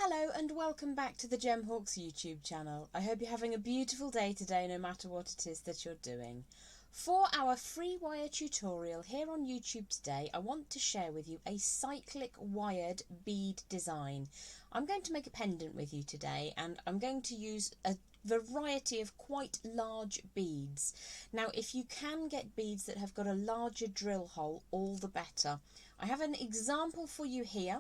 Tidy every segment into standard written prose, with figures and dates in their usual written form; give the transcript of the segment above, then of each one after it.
Hello and welcome back to the Gemhawks YouTube channel. I hope you're having a beautiful day today no matter what it is that you're doing. For our free wire tutorial here on YouTube today, I want to share with you a cyclic wired bead design. I'm going to make a pendant with you today and I'm going to use a variety of quite large beads. Now if you can get beads that have got a larger drill hole, all the better. I have an example for you here,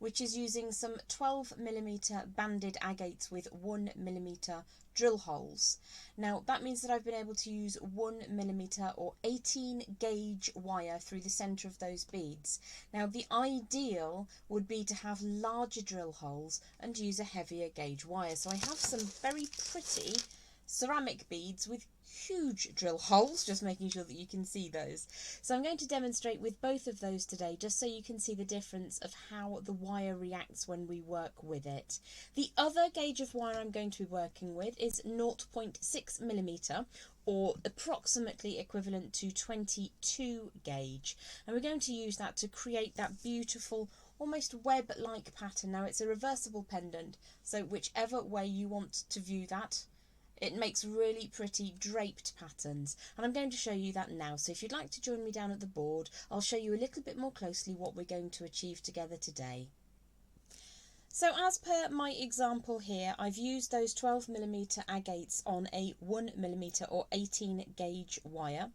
which is using some 12mm banded agates with 1mm drill holes. Now that means that I've been able to use 1mm or 18 gauge wire through the centre of those beads. Now the ideal would be to have larger drill holes and use a heavier gauge wire. So I have some very pretty ceramic beads with huge drill holes, just making sure that you can see those. So I'm going to demonstrate with both of those today, just so you can see the difference of how the wire reacts when we work with it. The other gauge of wire I'm going to be working with is 0.6mm, or approximately equivalent to 22 gauge, and we're going to use that to create that beautiful almost web-like pattern. Now it's a reversible pendant, so whichever way you want to view that, it makes really pretty draped patterns, and I'm going to show you that now. So if you'd like to join me down at the board, I'll show you a little bit more closely what we're going to achieve together today. So as per my example here, I've used those 12mm agates on a 1mm or 18 gauge wire.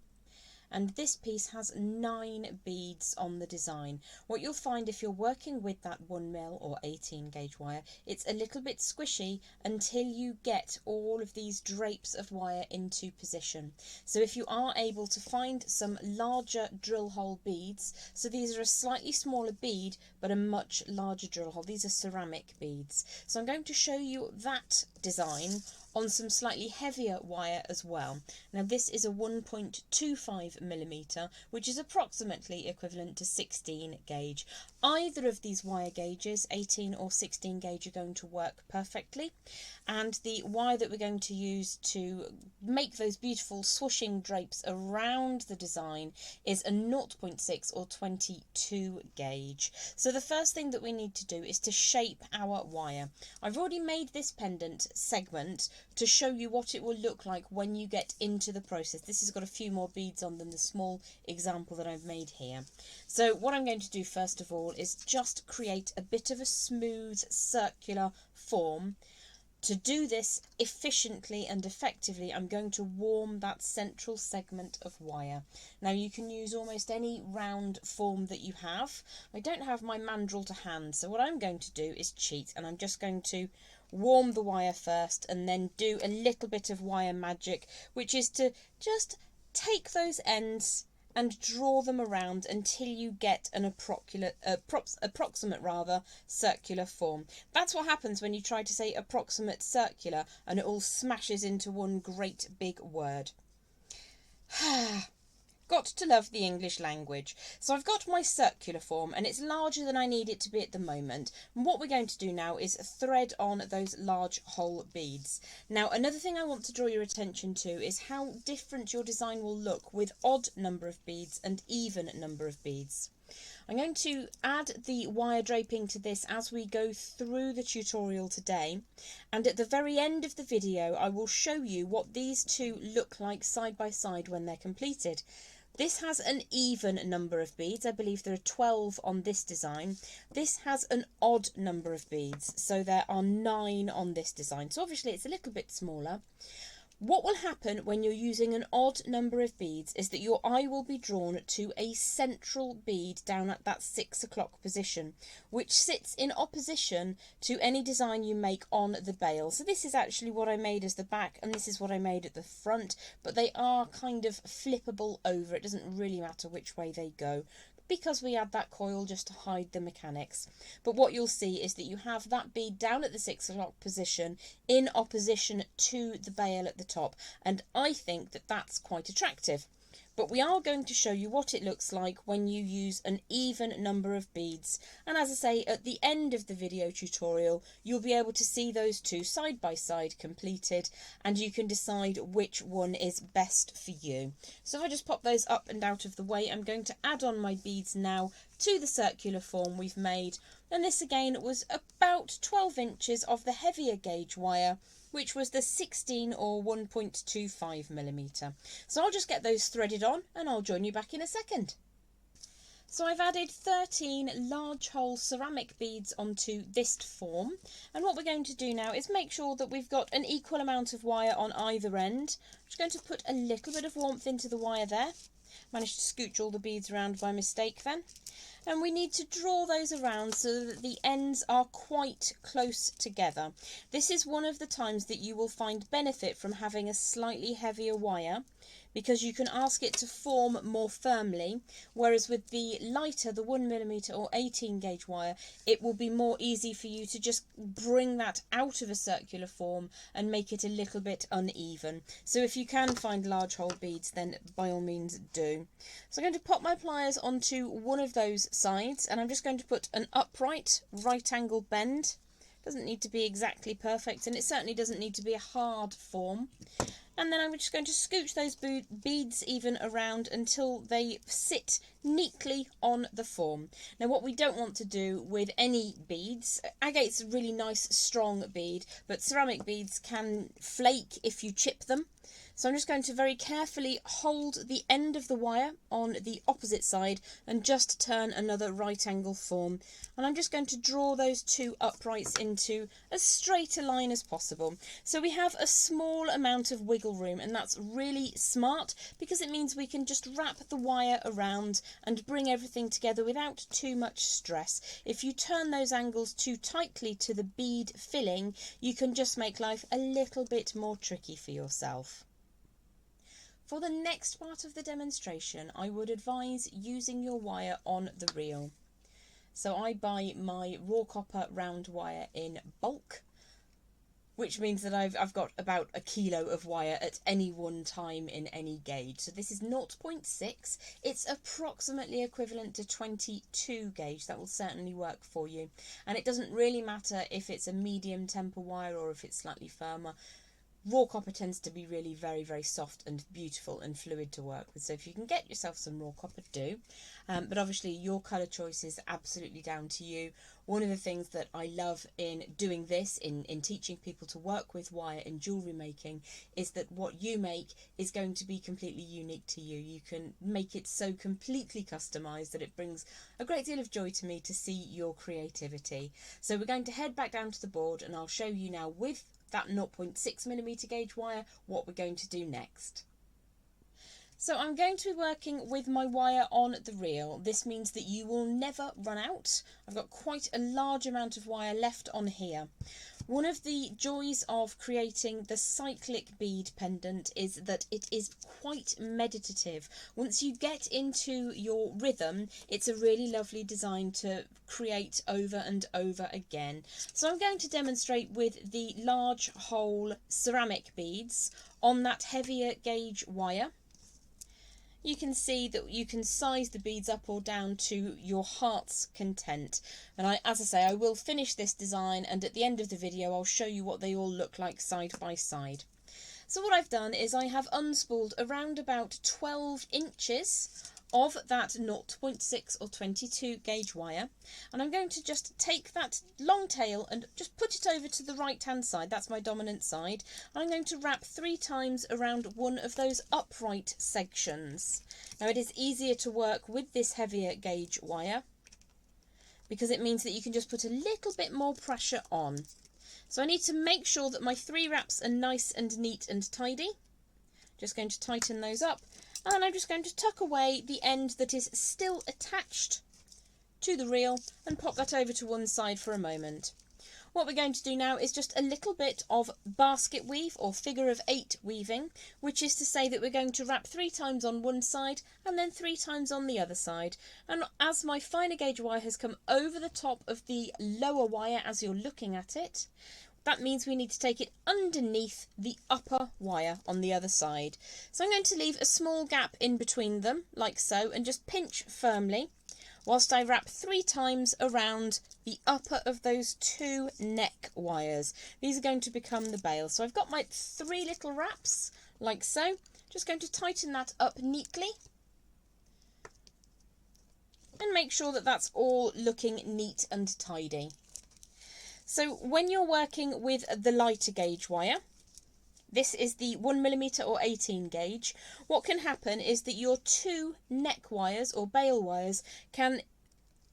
And this piece has 9 beads on the design. What you'll find if you're working with that 1mm or 18 gauge wire, it's a little bit squishy until you get all of these drapes of wire into position. So if you are able to find some larger drill hole beads, so these are a slightly smaller bead but a much larger drill hole. These are ceramic beads. So I'm going to show you that design on some slightly heavier wire as well. Now this is a 1.25mm, which is approximately equivalent to 16 gauge. Either of these wire gauges, 18 or 16 gauge, are going to work perfectly, and the wire that we're going to use to make those beautiful swooshing drapes around the design is a 0.6 or 22 gauge. So the first thing that we need to do is to shape our wire. I've already made this pendant segment to show you what it will look like when you get into the process. This has got a few more beads on than the small example that I've made here. So what I'm going to do first of all is just create a bit of a smooth circular form. To do this efficiently and effectively, I'm going to warm that central segment of wire. Now you can use almost any round form that you have. I don't have my mandrel to hand, so what I'm going to do is cheat, and I'm just going to warm the wire first and then do a little bit of wire magic, which is to just take those ends and draw them around until you get an approximate circular form. That's what happens when you try to say approximate circular and it all smashes into one great big word. Got to love the English language. So I've got my circular form and it's larger than I need it to be at the moment. And what we're going to do now is thread on those large hole beads. Now another thing I want to draw your attention to is how different your design will look with odd number of beads and even number of beads. I'm going to add the wire draping to this as we go through the tutorial today, and at the very end of the video I will show you what these two look like side by side when they're completed. This has an even number of beads. I believe there are 12 on this design. This has an odd number of beads, so there are 9 on this design. So obviously it's a little bit smaller. What will happen when you're using an odd number of beads is that your eye will be drawn to a central bead down at that 6 o'clock position, which sits in opposition to any design you make on the bail. So this is actually what I made as the back and this is what I made at the front, but they are kind of flippable over. It doesn't really matter which way they go, because we add that coil just to hide the mechanics. But what you'll see is that you have that bead down at the 6 o'clock position in opposition to the bail at the top, and I think that that's quite attractive. but we are going to show you what it looks like when you use an even number of beads. And as I say, at the end of the video tutorial, you'll be able to see those two side by side completed, and you can decide which one is best for you. So if I just pop those up and out of the way, I'm going to add on my beads now to the circular form we've made. And this again was about 12 inches of the heavier gauge wire, which was the 16 or 1.25mm. So I'll just get those threaded on and I'll join you back in a second. So I've added 13 large hole ceramic beads onto this form, and what we're going to do now is make sure that we've got an equal amount of wire on either end. I'm just going to put a little bit of warmth into the wire there. Managed to scooch all the beads around by mistake then. And we need to draw those around so that the ends are quite close together. This is one of the times that you will find benefit from having a slightly heavier wire, because you can ask it to form more firmly, whereas with the lighter, the 1mm or 18 gauge wire, it will be more easy for you to just bring that out of a circular form and make it a little bit uneven. So if you can find large hole beads, then by all means do. So I'm going to pop my pliers onto one of those sides, and I'm just going to put an upright right angle bend. Doesn't need to be exactly perfect, and it certainly doesn't need to be a hard form. And then I'm just going to scooch those beads even around until they sit neatly on the form. Now what we don't want to do with any beads, agate's a really nice strong bead, but ceramic beads can flake if you chip them. So I'm just going to very carefully hold the end of the wire on the opposite side and just turn another right angle form. And I'm just going to draw those two uprights into as straight a line as possible. So we have a small amount of wiggle room, and that's really smart because it means we can just wrap the wire around and bring everything together without too much stress. If you turn those angles too tightly to the bead filling, you can just make life a little bit more tricky for yourself. For the next part of the demonstration, I would advise using your wire on the reel. So I buy my raw copper round wire in bulk, which means that I've got about a kilo of wire at any one time in any gauge. So this is 0.6. It's approximately equivalent to 22 gauge. That will certainly work for you. And it doesn't really matter if it's a medium temper wire or if it's slightly firmer. Raw copper tends to be really very, very soft and beautiful and fluid to work with. So if you can get yourself some raw copper, do. But obviously your colour choice is absolutely down to you. One of the things that I love in doing this, in teaching people to work with wire in jewellery making, is that what you make is going to be completely unique to you. You can make it so completely customised that it brings a great deal of joy to me to see your creativity. So we're going to head back down to the board and I'll show you now with that 0.6mm gauge wire what we're going to do next. So I'm going to be working with my wire on the reel. This means that you will never run out. I've got quite a large amount of wire left on here. One of the joys of creating the Cyclic bead pendant is that it is quite meditative. Once you get into your rhythm, it's a really lovely design to create over and over again. So I'm going to demonstrate with the large hole ceramic beads on that heavier gauge wire. You can see that you can size the beads up or down to your heart's content. And as I say, I will finish this design, and at the end of the video I'll show you what they all look like side by side. So what I've done is I have unspooled around about 12 inches of that 0.6 or 22 gauge wire, and I'm going to just take that long tail and just put it over to the right hand side. That's my dominant side. I'm going to wrap 3 times around one of those upright sections. Now it is easier to work with this heavier gauge wire because it means that you can just put a little bit more pressure on. So I need to make sure that my 3 wraps are nice and neat and tidy. Just going to tighten those up. And I'm just going to tuck away the end that is still attached to the reel and pop that over to one side for a moment. What we're going to do now is just a little bit of basket weave or figure of 8 weaving, which is to say that we're going to wrap 3 times on one side and then 3 times on the other side. And as my finer gauge wire has come over the top of the lower wire as you're looking at it, that means we need to take it underneath the upper wire on the other side. So I'm going to leave a small gap in between them, like so, and just pinch firmly whilst I wrap 3 times around the upper of those 2 neck wires. These are going to become the bail. So I've got my 3 little wraps, like so. Just going to tighten that up neatly and make sure that that's all looking neat and tidy. So when you're working with the lighter gauge wire, this is the 1mm or 18 gauge, what can happen is that your 2 neck wires or bail wires can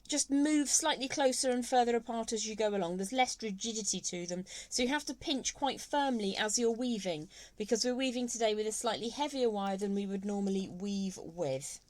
just move slightly closer and further apart as you go along. There's less rigidity to them, so you have to pinch quite firmly as you're weaving, because we're weaving today with a slightly heavier wire than we would normally weave with.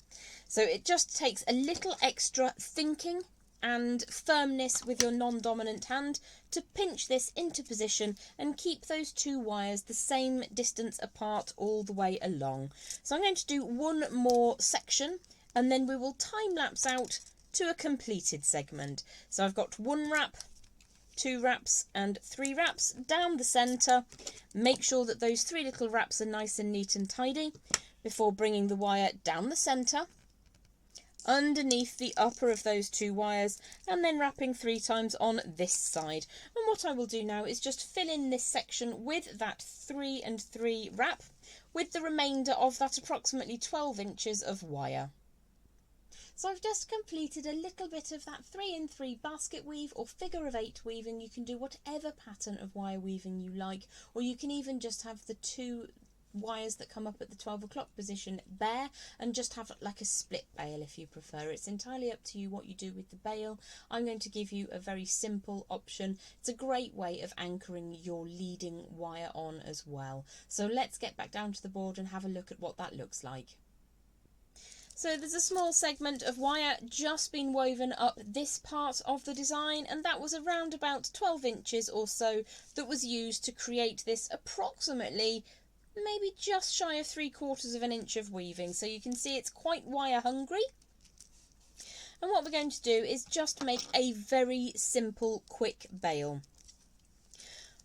So it just takes a little extra thinking and firmness with your non-dominant hand to pinch this into position and keep those 2 wires the same distance apart all the way along. So I'm going to do one more section and then we will time lapse out to a completed segment. So I've got 1 wrap, 2 wraps and 3 wraps down the centre. Make sure that those 3 little wraps are nice and neat and tidy before bringing the wire down the centre, underneath the upper of those 2 wires, and then wrapping 3 times on this side. And what I will do now is just fill in this section with that 3 and 3 wrap with the remainder of that approximately 12 inches of wire. So I've just completed a little bit of that 3 and 3 basket weave or figure of 8 weaving. You can do whatever pattern of wire weaving you like, or you can even just have the 2 wires that come up at the 12 o'clock position bare and just have like a split bail if you prefer. It's entirely up to you what you do with the bail. I'm going to give you a very simple option. It's a great way of anchoring your leading wire on as well. So let's get back down to the board and have a look at what that looks like. So there's a small segment of wire just been woven up this part of the design, and that was around about 12 inches or so that was used to create this approximately maybe just shy of 3/4 of an inch of weaving. So you can see it's quite wire hungry. And what we're going to do is just make a very simple quick bail.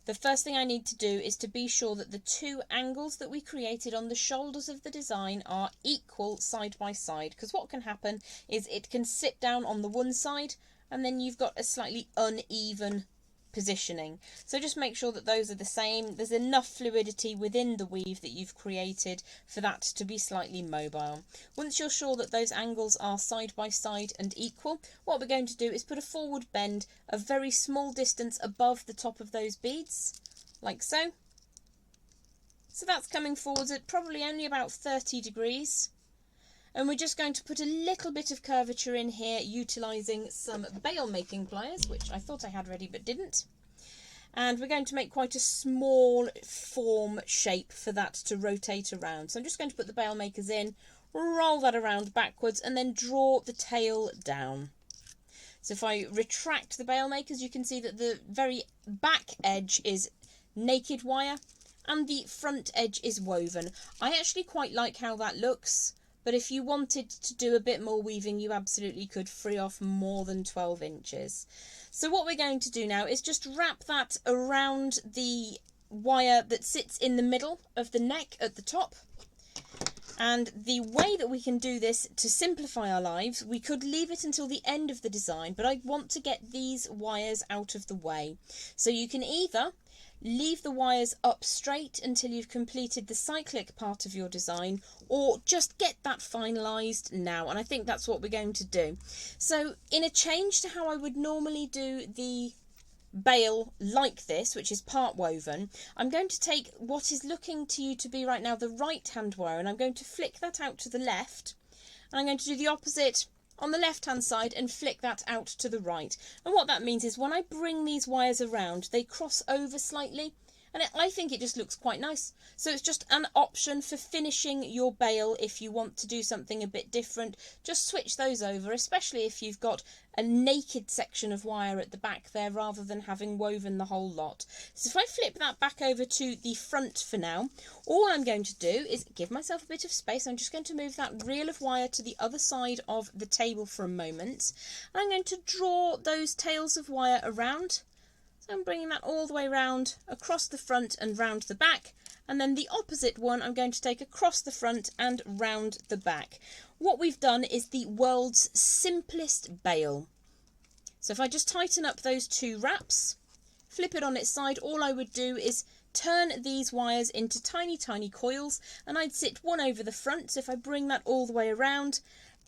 The first thing I need to do is to be sure that the 2 angles that we created on the shoulders of the design are equal side by side, because what can happen is it can sit down on the one side and then you've got a slightly uneven positioning. So just make sure that those are the same. There's enough fluidity within the weave that you've created for that to be slightly mobile. Once you're sure that those angles are side by side and equal, what we're going to do is put a forward bend a very small distance above the top of those beads, like so. So that's coming forwards at probably only about 30 degrees. And we're just going to put a little bit of curvature in here utilising some bail making pliers, which I thought I had ready but didn't. And we're going to make quite a small form shape for that to rotate around. So I'm just going to put the bail makers in, roll that around backwards and then draw the tail down. So if I retract the bail makers, you can see that the very back edge is naked wire and the front edge is woven. I actually quite like how that looks. But if you wanted to do a bit more weaving, you absolutely could free off more than 12 inches. So what we're going to do now is just wrap that around the wire that sits in the middle of the neck at the top. And the way that we can do this to simplify our lives, we could leave it until the end of the design, but I want to get these wires out of the way. So you can either leave the wires up straight until you've completed the cyclic part of your design, or just get that finalised now, and I think that's what we're going to do. So in a change to how I would normally do the bail like this, which is part woven, I'm going to take what is looking to you to be right now the right hand wire, and I'm going to flick that out to the left, and I'm going to do the opposite on the left hand side and flick that out to the right. And what that means is when I bring these wires around, they cross over slightly, and I think it just looks quite nice. So it's just an option for finishing your bail. If you want to do something a bit different, just switch those over, especially if you've got a naked section of wire at the back there rather than having woven the whole lot. So if I flip that back over to the front for now, all I'm going to do is give myself a bit of space. I'm just going to move that reel of wire to the other side of the table for a moment. And I'm going to draw those tails of wire around. So I'm bringing that all the way round across the front and round the back. And then the opposite one I'm going to take across the front and round the back. What we've done is the world's simplest bail. So if I just tighten up those two wraps, flip it on its side, all I would do is turn these wires into tiny, tiny coils, and I'd sit one over the front. So if I bring that all the way around,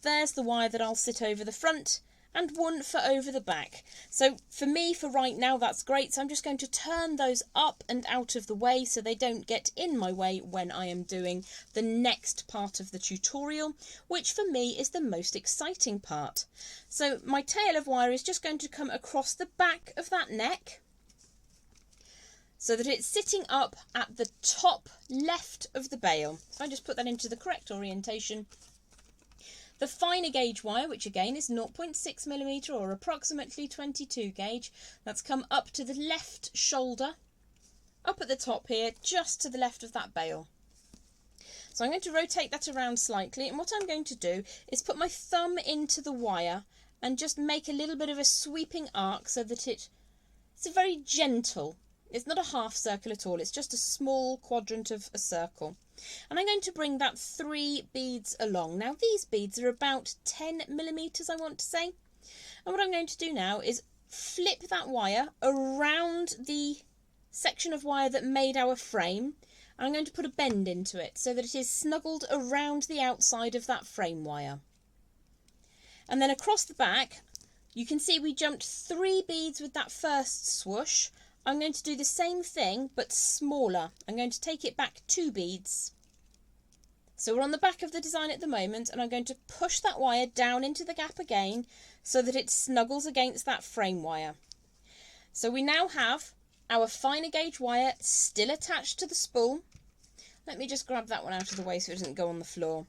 there's the wire that I'll sit over the front, and one for over the back. So for me, for right now, that's great. So I'm just going to turn those up and out of the way so they don't get in my way when I am doing the next part of the tutorial, which for me is the most exciting part. So my tail of wire is just going to come across the back of that neck so that it's sitting up at the top left of the bail. So I just put that into the correct orientation. The finer gauge wire, which again is 0.6mm or approximately 22 gauge, that's come up to the left shoulder, up at the top here, just to the left of that bail. So I'm going to rotate that around slightly, and what I'm going to do is put my thumb into the wire and just make a little bit of a sweeping arc so that it's a very gentle, it's not a half circle at all, it's just a small quadrant of a circle. And I'm going to bring that 3 beads along. Now these beads are about 10mm, I want to say. And what I'm going to do now is flip that wire around the section of wire that made our frame. And I'm going to put a bend into it so that it is snuggled around the outside of that frame wire. And then across the back, you can see we jumped 3 beads with that first swoosh. I'm going to do the same thing, but smaller. I'm going to take it back 2 beads. So we're on the back of the design at the moment, and I'm going to push that wire down into the gap again so that it snuggles against that frame wire. So we now have our finer gauge wire still attached to the spool. Let me just grab that one out of the way so it doesn't go on the floor.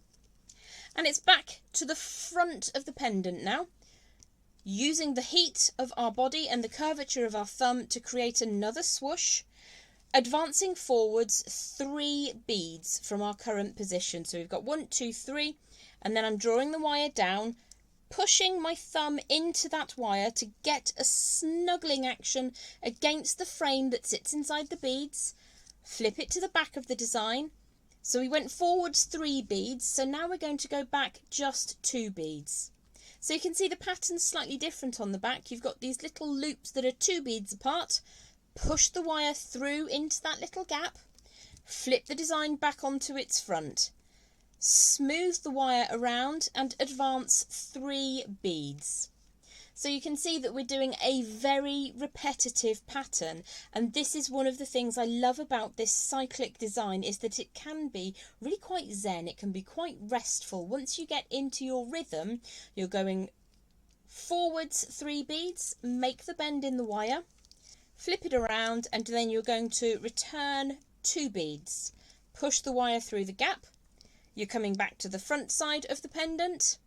And it's back to the front of the pendant now, using the heat of our body and the curvature of our thumb to create another swoosh, advancing forwards 3 beads from our current position. So we've got 1, 2, 3, and then I'm drawing the wire down, pushing my thumb into that wire to get a snuggling action against the frame that sits inside the beads, flip it to the back of the design. So we went forwards 3 beads, so now we're going to go back just 2 beads. So you can see the pattern's slightly different on the back. You've got these little loops that are 2 beads apart. Push the wire through into that little gap. Flip the design back onto its front. Smooth the wire around and advance 3 beads. So you can see that we're doing a very repetitive pattern, and this is one of the things I love about this cyclic design, is that it can be really quite zen, it can be quite restful. Once you get into your rhythm, you're going forwards 3 beads, make the bend in the wire, flip it around, and then you're going to return 2 beads. Push the wire through the gap, you're coming back to the front side of the pendant,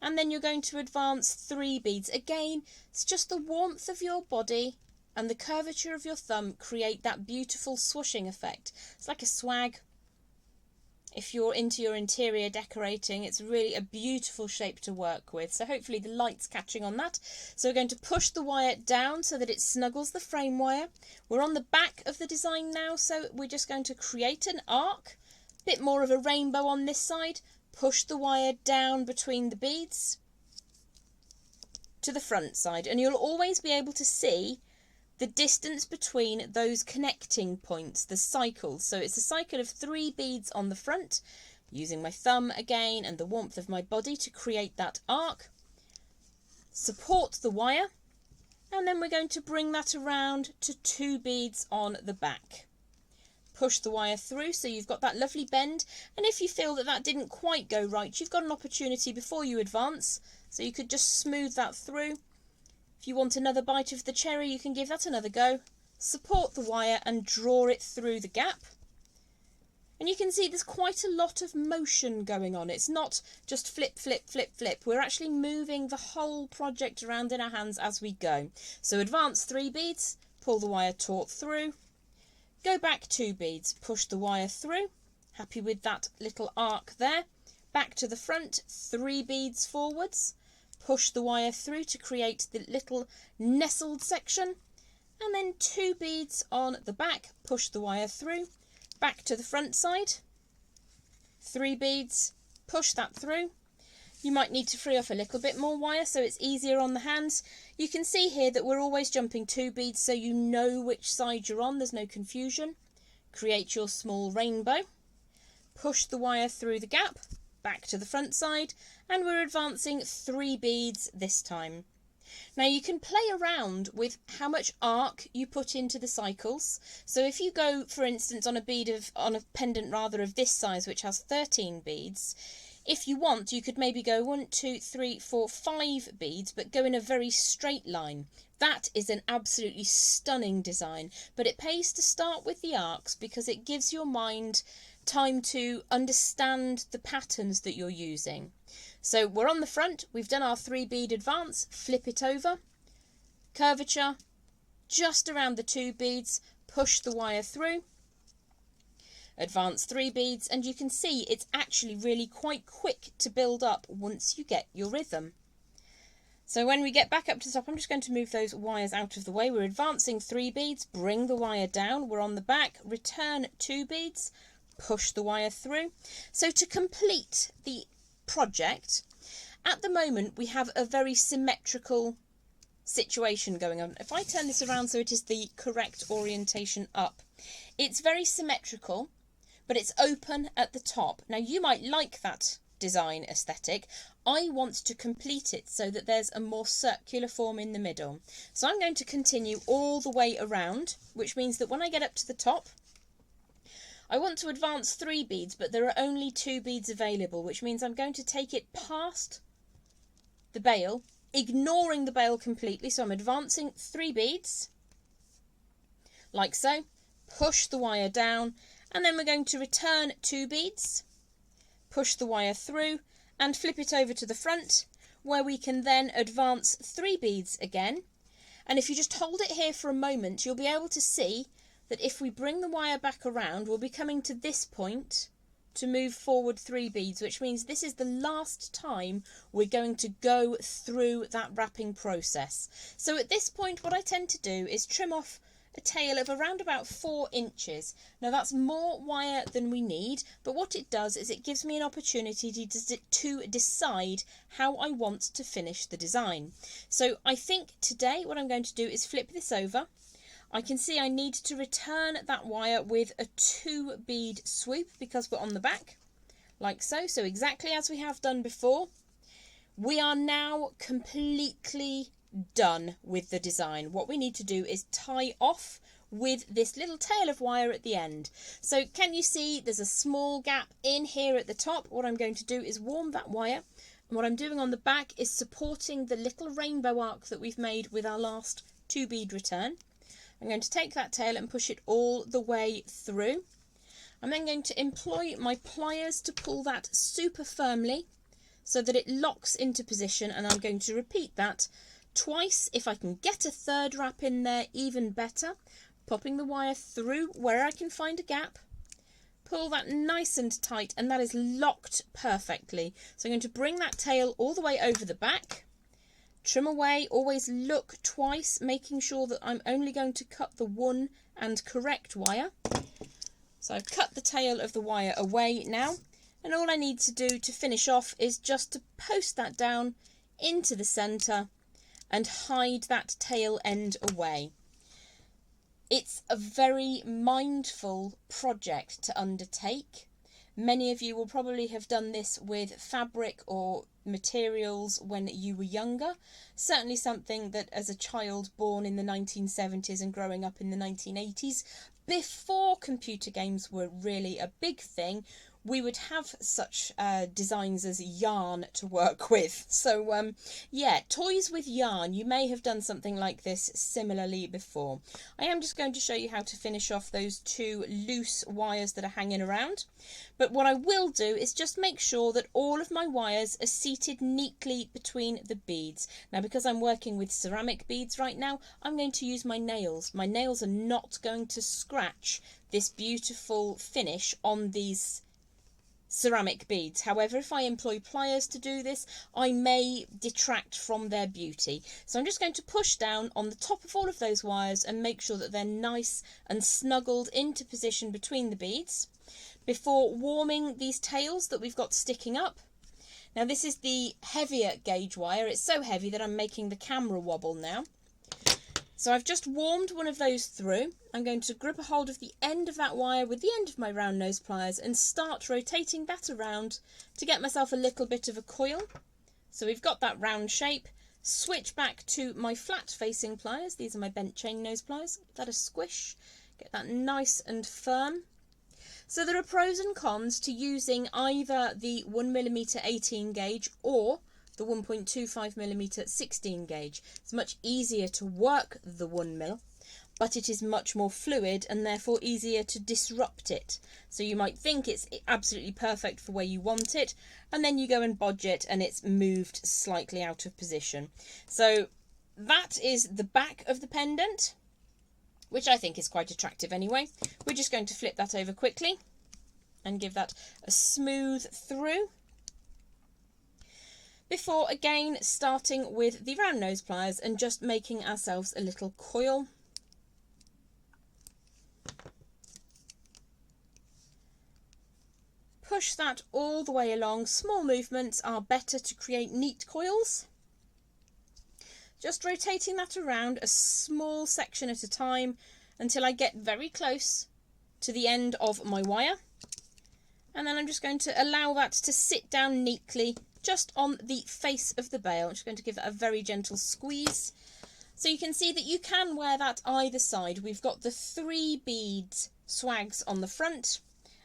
and then you're going to advance 3 beads. Again, it's just the warmth of your body and the curvature of your thumb create that beautiful swooshing effect. It's like a swag. If you're into your interior decorating, it's really a beautiful shape to work with. So hopefully the light's catching on that. So we're going to push the wire down so that it snuggles the frame wire. We're on the back of the design now, so we're just going to create an arc, a bit more of a rainbow on this side. Push the wire down between the beads to the front side, and you'll always be able to see the distance between those connecting points, the cycles. So it's a cycle of 3 beads on the front, using my thumb again and the warmth of my body to create that arc. Support the wire, and then we're going to bring that around to 2 beads on the back. Push the wire through so you've got that lovely bend, and if you feel that that didn't quite go right, you've got an opportunity before you advance, so you could just smooth that through. If you want another bite of the cherry, you can give that another go. Support the wire and draw it through the gap. And you can see there's quite a lot of motion going on. It's not just flip, flip, flip, flip. We're actually moving the whole project around in our hands as we go. So advance 3 beads, pull the wire taut through. Go back 2 beads, push the wire through, happy with that little arc there. Back to the front, 3 beads forwards, push the wire through to create the little nestled section, and then 2 beads on the back, push the wire through, back to the front side, 3 beads, push that through. You might need to free up a little bit more wire so it's easier on the hands. You can see here that we're always jumping 2 beads so you know which side you're on, there's no confusion. Create your small rainbow, push the wire through the gap, back to the front side, and we're advancing 3 beads this time. Now you can play around with how much arc you put into the cycles. So if you go, for instance, on a pendant rather of this size, which has 13 beads, if you want, you could maybe go 1, 2, 3, 4, 5 beads, but go in a very straight line. That is an absolutely stunning design, but it pays to start with the arcs because it gives your mind time to understand the patterns that you're using. So we're on the front, we've done our 3 bead advance, flip it over, curvature, just around the 2 beads, push the wire through, advance 3 beads, and you can see it's actually really quite quick to build up once you get your rhythm. So when we get back up to the top, I'm just going to move those wires out of the way. We're advancing 3 beads, bring the wire down, we're on the back, return 2 beads, push the wire through. So to complete the project, at the moment we have a very symmetrical situation going on. If I turn this around so it is the correct orientation up, it's very symmetrical, but it's open at the top. Now you might like that design aesthetic. I want to complete it so that there's a more circular form in the middle. So I'm going to continue all the way around, which means that when I get up to the top, I want to advance 3 beads, but there are only 2 beads available, which means I'm going to take it past the bail, ignoring the bail completely. So I'm advancing 3 beads, like so, push the wire down, and then we're going to return 2 beads, push the wire through, and flip it over to the front, where we can then advance 3 beads again. And if you just hold it here for a moment, you'll be able to see that if we bring the wire back around, we'll be coming to this point to move forward 3 beads, which means this is the last time we're going to go through that wrapping process. So at this point, what I tend to do is trim off a tail of around about 4 inches. Now that's more wire than we need, but what it does is it gives me an opportunity to decide how I want to finish the design. So I think today what I'm going to do is flip this over. I can see I need to return that wire with a 2 bead swoop because we're on the back, like so. So exactly as we have done before. We are now completely done with the design. What we need to do is tie off with this little tail of wire at the end. So can you see there's a small gap in here at the top? What I'm going to do is warm that wire, and what I'm doing on the back is supporting the little rainbow arc that we've made with our last 2 bead return. I'm going to take that tail and push it all the way through. I'm then going to employ my pliers to pull that super firmly so that it locks into position, and I'm going to repeat that twice. If I can get a 3rd wrap in there, even better. Popping the wire through where I can find a gap, pull that nice and tight, and that is locked perfectly. So I'm going to bring that tail all the way over the back, trim away, always look twice, making sure that I'm only going to cut the one and correct wire. So I've cut the tail of the wire away now, and all I need to do to finish off is just to post that down into the centre and hide that tail end away. It's a very mindful project to undertake. Many of you will probably have done this with fabric or materials when you were younger. Certainly something that as a child born in the 1970s and growing up in the 1980s, before computer games were really a big thing, we would have such designs as yarn to work with. So yeah, toys with yarn. You may have done something like this similarly before. I am just going to show you how to finish off those 2 loose wires that are hanging around. But what I will do is just make sure that all of my wires are seated neatly between the beads. Now, because I'm working with ceramic beads right now, I'm going to use my nails. My nails are not going to scratch this beautiful finish on these ceramic beads. However, if I employ pliers to do this, I may detract from their beauty. So I'm just going to push down on the top of all of those wires and make sure that they're nice and snuggled into position between the beads before warming these tails that we've got sticking up. Now this is the heavier gauge wire. It's so heavy that I'm making the camera wobble now. So I've just warmed one of those through. I'm going to grip a hold of the end of that wire with the end of my round nose pliers and start rotating that around to get myself a little bit of a coil. So we've got that round shape. Switch back to my flat facing pliers. These are my bent chain nose pliers. Give that a squish. Get that nice and firm. So there are pros and cons to using either the 1mm 18 gauge or the 1.25mm 16 gauge. It's much easier to work the 1mm, but it is much more fluid and therefore easier to disrupt it. So you might think it's absolutely perfect for where you want it, and then you go and bodge it and it's moved slightly out of position. So that is the back of the pendant, which I think is quite attractive anyway. We're just going to flip that over quickly and give that a smooth through, before again starting with the round nose pliers and just making ourselves a little coil. Push that all the way along. Small movements are better to create neat coils. Just rotating that around a small section at a time until I get very close to the end of my wire. And then I'm just going to allow that to sit down neatly just on the face of the bail. I'm just going to give it a very gentle squeeze. So you can see that you can wear that either side. We've got the 3 bead swags on the front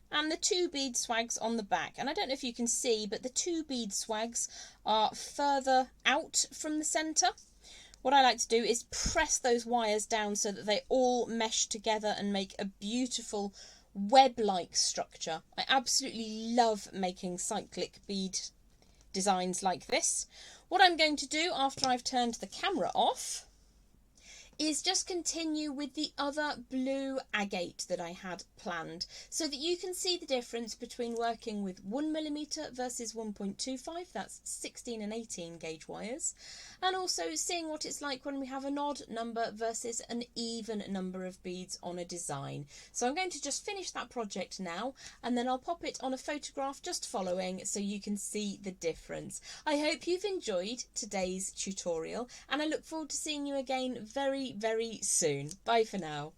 and the 2 bead swags on the back. And I don't know if you can see, but the 2 bead swags are further out from the centre. What I like to do is press those wires down so that they all mesh together and make a beautiful web-like structure. I absolutely love making cyclic bead designs like this. What I'm going to do after I've turned the camera off is just continue with the other blue agate that I had planned, so that you can see the difference between working with 1mm versus 1.25, that's 16 and 18 gauge wires, and also seeing what it's like when we have an odd number versus an even number of beads on a design. So I'm going to just finish that project now, and then I'll pop it on a photograph just following so you can see the difference. I hope you've enjoyed today's tutorial, and I look forward to seeing you again very soon. Bye for now.